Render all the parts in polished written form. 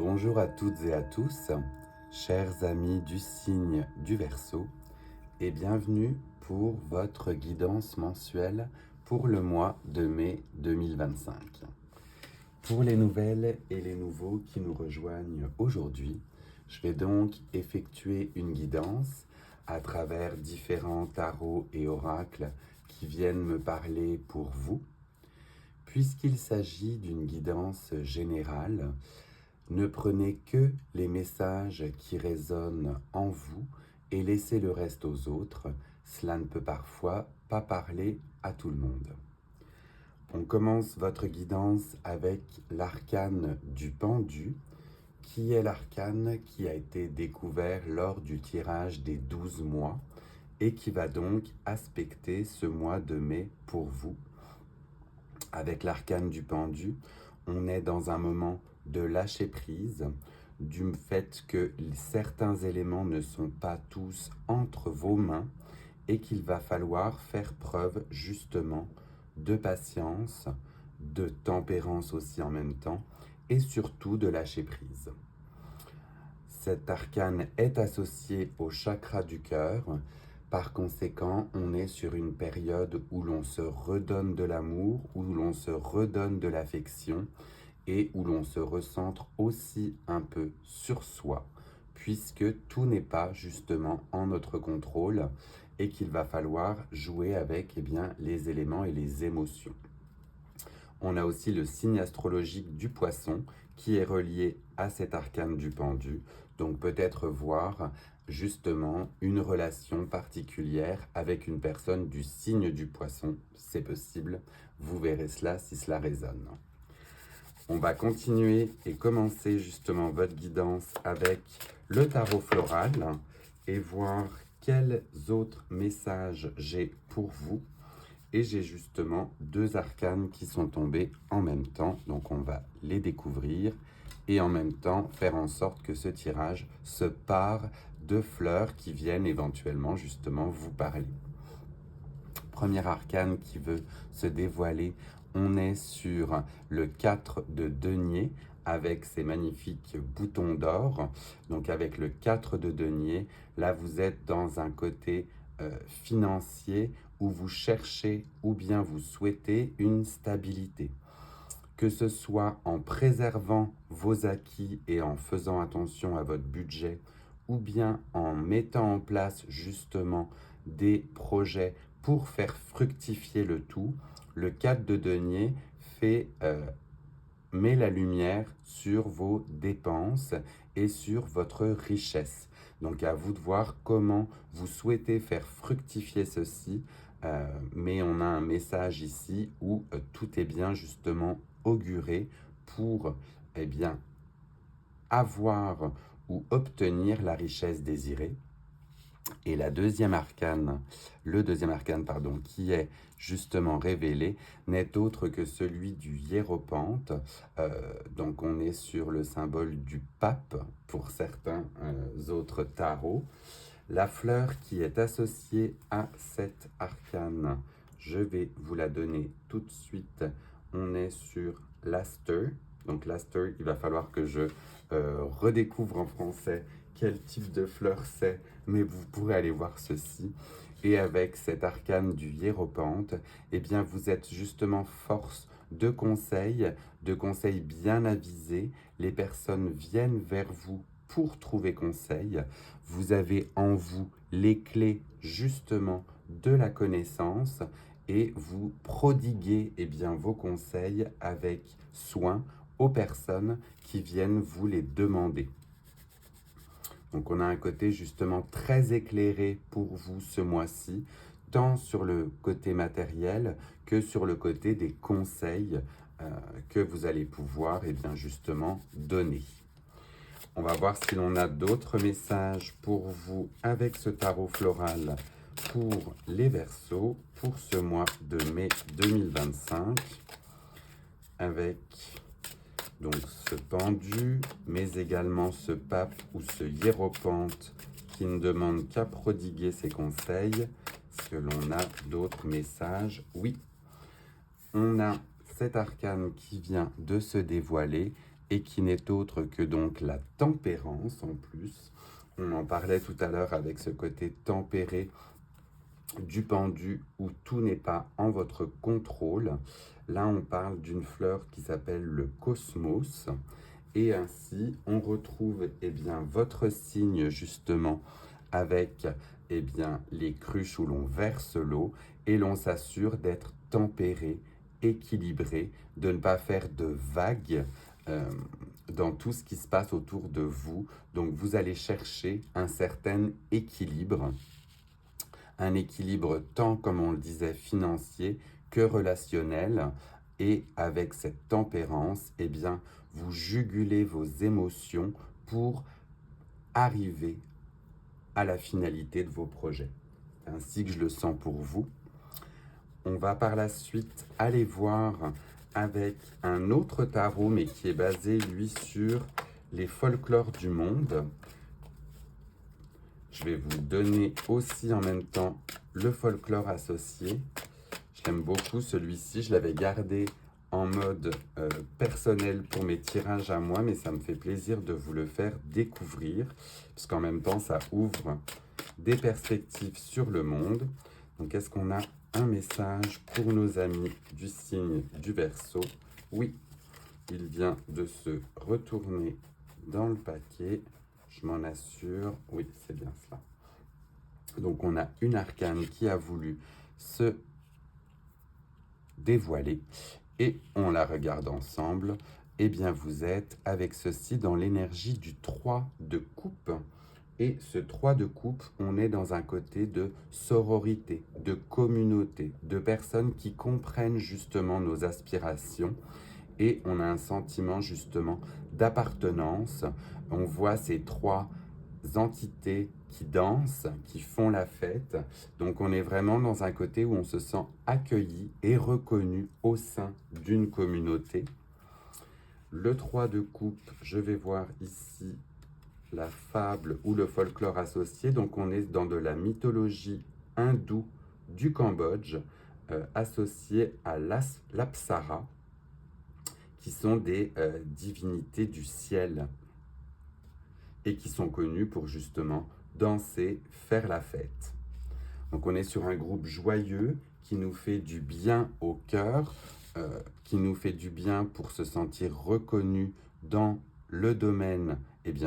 Bonjour à toutes et à tous, chers amis du signe du Verseau, et bienvenue pour votre guidance mensuelle pour le mois de mai 2025. Pour les nouvelles et les nouveaux qui nous rejoignent aujourd'hui, je vais donc effectuer une guidance à travers différents tarots et oracles qui viennent me parler pour vous. Puisqu'il s'agit d'une guidance générale, ne prenez que les messages qui résonnent en vous et laissez le reste aux autres. Cela ne peut parfois pas parler à tout le monde. On commence votre guidance avec l'arcane du pendu, qui est l'arcane qui a été découvert lors du tirage des 12 mois et qui va donc aspecter ce mois de mai pour vous. Avec l'arcane du pendu, on est dans un moment de lâcher prise, du fait que certains éléments ne sont pas tous entre vos mains et qu'il va falloir faire preuve justement de patience, de tempérance aussi en même temps et surtout de lâcher prise. Cet arcane est associé au chakra du cœur. Par conséquent, on est sur une période où l'on se redonne de l'amour, où l'on se redonne de l'affection et où l'on se recentre aussi un peu sur soi, puisque tout n'est pas justement en notre contrôle et qu'il va falloir jouer avec les éléments et les émotions. On a aussi le signe astrologique du poisson qui est relié à cet arcane du pendu, donc peut-être voir justement une relation particulière avec une personne du signe du poisson, c'est possible, vous verrez cela si cela résonne. On va continuer et commencer justement votre guidance avec le tarot floral et voir quels autres messages j'ai pour vous. Et j'ai justement deux arcanes qui sont tombés en même temps, donc on va les découvrir et en même temps faire en sorte que ce tirage se pare de fleurs qui viennent éventuellement justement vous parler. Premier arcane qui veut se dévoiler, on est sur le 4 de denier avec ces magnifiques boutons d'or. Donc avec le 4 de denier, là vous êtes dans un côté financier où vous cherchez ou bien vous souhaitez une stabilité. Que ce soit en préservant vos acquis et en faisant attention à votre budget, ou bien en mettant en place justement des projets pour faire fructifier le tout, le 4 de denier met la lumière sur vos dépenses et sur votre richesse. Donc à vous de voir comment vous souhaitez faire fructifier ceci, mais on a un message ici où tout est bien justement auguré pour avoir ou obtenir la richesse désirée. Et le deuxième arcane, qui est justement révélé, n'est autre que celui du hiéropente. Donc on est sur le symbole du pape pour certains autres tarots. La fleur qui est associée à cet arcane, je vais vous la donner tout de suite. On est sur l'aster. Donc l'aster, il va falloir que je redécouvre en français quel type de fleur c'est, mais vous pourrez aller voir ceci. Et avec cet arcane du hiéropente, vous êtes justement force de conseils bien avisés. Les personnes viennent vers vous pour trouver conseil. Vous avez en vous les clés justement de la connaissance et vous prodiguez vos conseils avec soin aux personnes qui viennent vous les demander. Donc on a un côté justement très éclairé pour vous ce mois-ci, tant sur le côté matériel que sur le côté des conseils que vous allez pouvoir justement donner. On va voir si l'on a d'autres messages pour vous avec ce tarot floral pour les Verseaux pour ce mois de mai 2025 avec donc ce pendu, mais également ce pape ou ce hiéropente qui ne demande qu'à prodiguer ses conseils. Est-ce que l'on a d'autres messages? Oui, on a cet arcane qui vient de se dévoiler et qui n'est autre que donc la tempérance en plus. On en parlait tout à l'heure avec ce côté tempéré du pendu où tout n'est pas en votre contrôle. Là, on parle d'une fleur qui s'appelle le cosmos. Et ainsi, on retrouve votre signe justement avec les cruches où l'on verse l'eau et l'on s'assure d'être tempéré, équilibré, de ne pas faire de vagues dans tout ce qui se passe autour de vous. Donc vous allez chercher un certain équilibre, un équilibre tant, comme on le disait, financier que relationnel. Et avec cette tempérance, vous jugulez vos émotions pour arriver à la finalité de vos projets. C'est ainsi que je le sens pour vous. On va par la suite aller voir avec un autre tarot, mais qui est basé, lui, sur les folklores du monde. Je vais vous donner aussi en même temps le folklore associé. Je l'aime beaucoup celui-ci, je l'avais gardé en mode personnel pour mes tirages à moi, mais ça me fait plaisir de vous le faire découvrir, parce qu'en même temps, ça ouvre des perspectives sur le monde. Donc, est-ce qu'on a un message pour nos amis du signe du Verseau? Oui, il vient de se retourner dans le paquet, je m'en assure. Oui, c'est bien cela. Donc, on a une arcane qui a voulu se dévoiler et on la regarde ensemble. Eh bien, vous êtes avec ceci dans l'énergie du 3 de coupe. Et ce 3 de coupe, on est dans un côté de sororité, de communauté, de personnes qui comprennent justement nos aspirations. Et on a un sentiment justement d'appartenance. On voit ces trois entités qui dansent, qui font la fête. Donc on est vraiment dans un côté où on se sent accueilli et reconnu au sein d'une communauté. Le 3 de coupe, je vais voir ici la fable ou le folklore associé. Donc on est dans de la mythologie hindoue du Cambodge, associée à l'Apsara, qui sont des divinités du ciel et qui sont connues pour justement danser, faire la fête. Donc on est sur un groupe joyeux qui nous fait du bien au cœur, qui nous fait du bien pour se sentir reconnu dans le domaine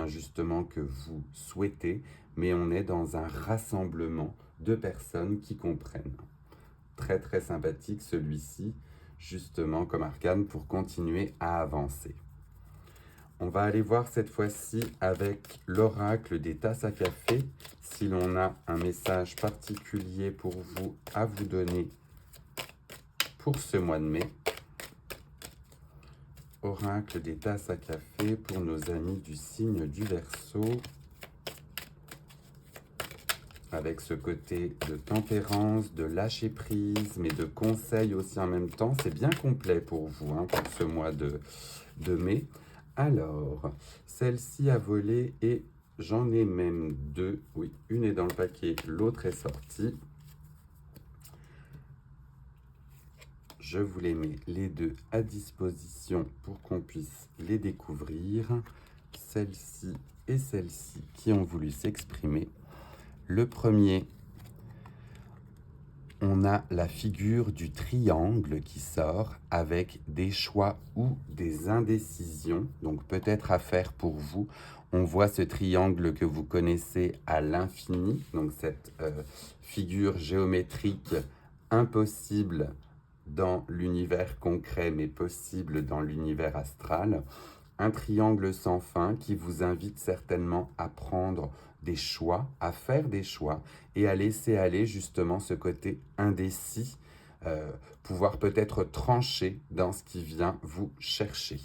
justement que vous souhaitez, mais on est dans un rassemblement de personnes qui comprennent. Très très sympathique celui-ci, justement comme arcane pour continuer à avancer. On va aller voir cette fois-ci avec l'oracle des tasses à café, si l'on a un message particulier pour vous à vous donner pour ce mois de mai. Oracle des tasses à café pour nos amis du signe du Verseau, avec ce côté de tempérance, de lâcher prise, mais de conseils aussi en même temps. C'est bien complet pour vous, pour ce mois de mai. Alors, celle-ci a volé et j'en ai même deux. Oui, une est dans le paquet, l'autre est sortie. Je vous les mets les deux à disposition pour qu'on puisse les découvrir. Celle-ci et celle-ci qui ont voulu s'exprimer. Le premier, on a la figure du triangle qui sort avec des choix ou des indécisions. Donc peut-être à faire pour vous. On voit ce triangle que vous connaissez à l'infini. Donc cette figure géométrique impossible dans l'univers concret, mais possible dans l'univers astral. Un triangle sans fin qui vous invite certainement à prendre des choix, à faire des choix et à laisser aller justement ce côté indécis, pouvoir peut-être trancher dans ce qui vient vous chercher.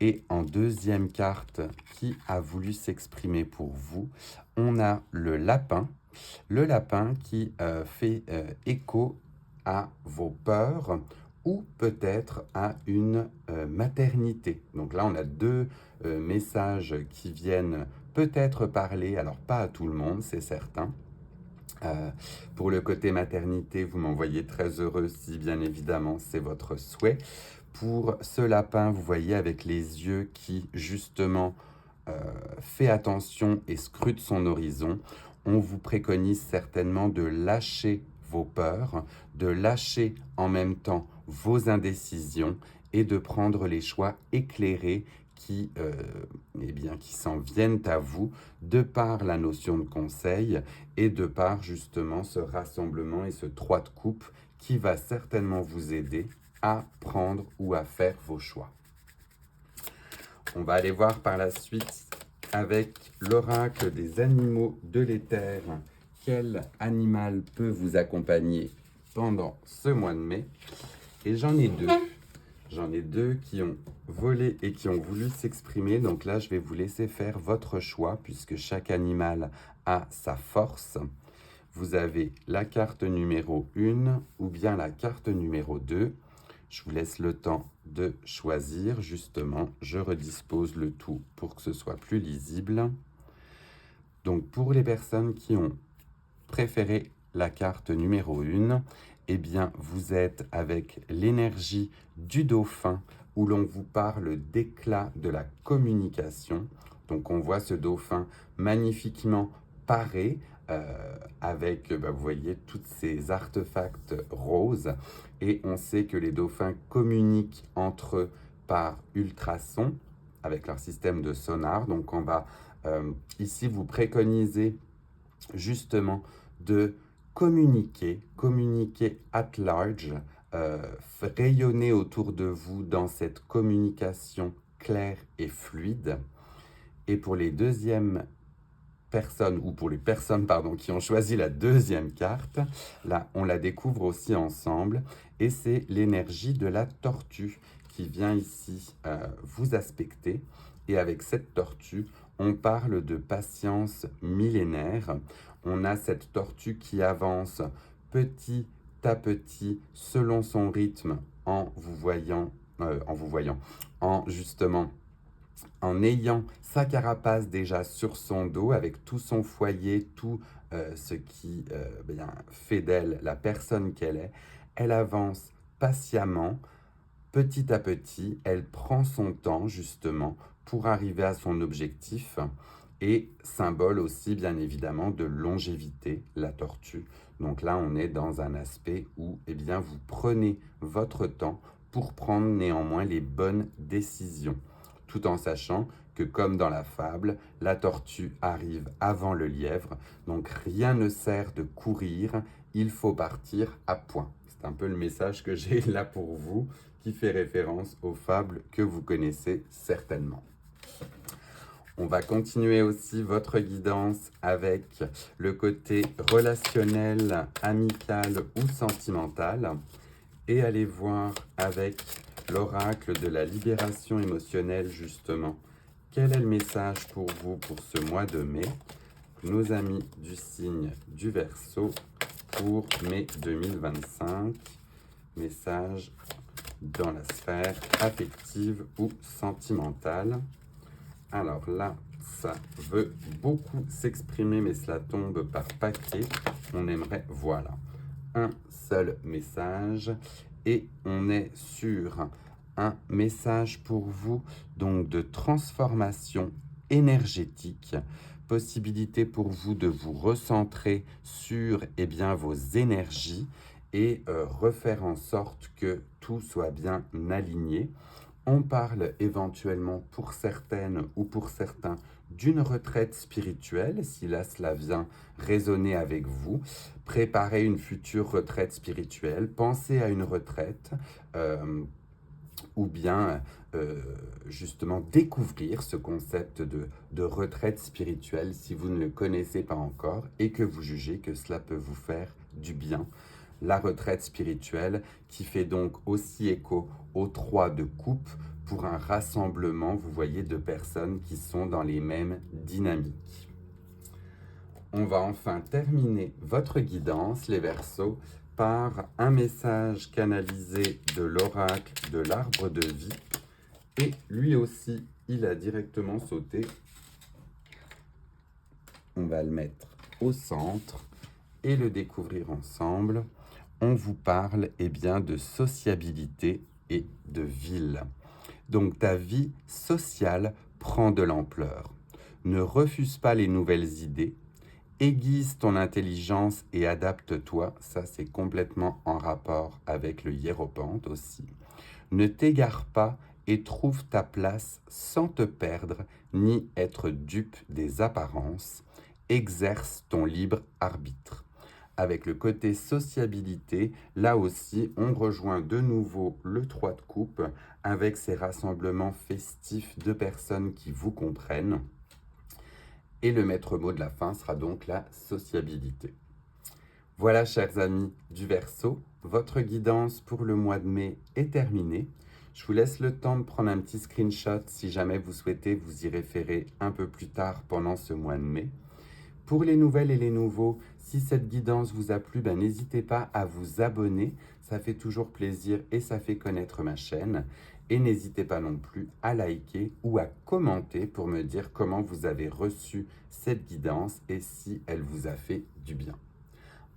Et en deuxième carte qui a voulu s'exprimer pour vous, on a le lapin qui fait écho à vos peurs ou peut-être à une maternité. Donc là, on a deux messages qui viennent peut-être parler, alors pas à tout le monde, c'est certain, Pour le côté maternité, vous m'envoyez très heureux si bien évidemment c'est votre souhait. Pour ce lapin, vous voyez avec les yeux qui justement fait attention et scrute son horizon, on vous préconise certainement de lâcher vos peurs, de lâcher en même temps vos indécisions et de prendre les choix éclairés qui s'en viennent à vous de par la notion de conseil et de par justement ce rassemblement et ce 3 de coupe qui va certainement vous aider à prendre ou à faire vos choix. On va aller voir par la suite avec l'oracle des animaux de l'éther. Quel animal peut vous accompagner pendant ce mois de mai? Et j'en ai deux. J'en ai deux qui ont volé et qui ont voulu s'exprimer. Donc là, je vais vous laisser faire votre choix puisque chaque animal a sa force. Vous avez la carte numéro 1 ou bien la carte numéro 2. Je vous laisse le temps de choisir. Justement, je redispose le tout pour que ce soit plus lisible. Donc, pour les personnes qui ont préféré la carte numéro 1, eh bien, vous êtes avec l'énergie du dauphin où l'on vous parle d'éclat de la communication. Donc, on voit ce dauphin magnifiquement paré avec, vous voyez, tous ces artefacts roses. Et on sait que les dauphins communiquent entre eux par ultrasons avec leur système de sonar. Donc, on va ici vous préconiser justement de communiquer at large, rayonner autour de vous dans cette communication claire et fluide. Et pour les deuxièmes personnes, ou pour les personnes qui ont choisi la deuxième carte, là on la découvre aussi ensemble, et c'est l'énergie de la tortue qui vient ici vous aspecter. Et avec cette tortue, on parle de patience millénaire. On a cette tortue qui avance petit à petit selon son rythme en ayant sa carapace déjà sur son dos avec tout son foyer, tout ce qui fait d'elle la personne qu'elle est. Elle avance patiemment, petit à petit, elle prend son temps justement pour arriver à son objectif et symbole aussi bien évidemment de longévité, la tortue. Donc là, on est dans un aspect où vous prenez votre temps pour prendre néanmoins les bonnes décisions, tout en sachant que comme dans la fable, la tortue arrive avant le lièvre, donc rien ne sert de courir, il faut partir à point. C'est un peu le message que j'ai là pour vous, qui fait référence aux fables que vous connaissez certainement. On va continuer aussi votre guidance avec le côté relationnel, amical ou sentimental et aller voir avec l'oracle de la libération émotionnelle justement. Quel est le message pour vous pour ce mois de mai? Nos amis du signe du Verseau pour mai 2025. Message dans la sphère affective ou sentimentale. Alors là, ça veut beaucoup s'exprimer, mais cela tombe par paquet. On aimerait, voilà, un seul message. Et on est sur un message pour vous, donc de transformation énergétique. Possibilité pour vous de vous recentrer sur vos énergies et refaire en sorte que tout soit bien aligné. On parle éventuellement pour certaines ou pour certains d'une retraite spirituelle, si là cela vient résonner avec vous. Préparez une future retraite spirituelle, pensez à une retraite ou bien justement découvrir ce concept de retraite spirituelle si vous ne le connaissez pas encore et que vous jugez que cela peut vous faire du bien. La retraite spirituelle qui fait donc aussi écho aux 3 de coupe pour un rassemblement, vous voyez, de personnes qui sont dans les mêmes dynamiques. On va enfin terminer votre guidance, les Verseaux, par un message canalisé de l'oracle de l'arbre de vie. Et lui aussi, il a directement sauté. On va le mettre au centre. et le découvrir ensemble. On vous parle de sociabilité et de ville. Donc ta vie sociale prend de l'ampleur. Ne refuse pas les nouvelles idées. Aiguise ton intelligence et adapte-toi. Ça, c'est complètement en rapport avec le hiéropente aussi. Ne t'égare pas et trouve ta place sans te perdre ni être dupe des apparences. Exerce ton libre arbitre. Avec le côté sociabilité, là aussi, on rejoint de nouveau le 3 de coupe avec ces rassemblements festifs de personnes qui vous comprennent. Et le maître mot de la fin sera donc la sociabilité. Voilà, chers amis du Verseau, votre guidance pour le mois de mai est terminée. Je vous laisse le temps de prendre un petit screenshot si jamais vous souhaitez vous y référer un peu plus tard pendant ce mois de mai. Pour les nouvelles et les nouveaux, si cette guidance vous a plu, n'hésitez pas à vous abonner. Ça fait toujours plaisir et ça fait connaître ma chaîne. Et n'hésitez pas non plus à liker ou à commenter pour me dire comment vous avez reçu cette guidance et si elle vous a fait du bien.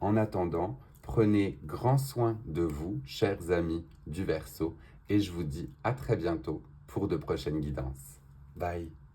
En attendant, prenez grand soin de vous, chers amis du Verseau, et je vous dis à très bientôt pour de prochaines guidances. Bye!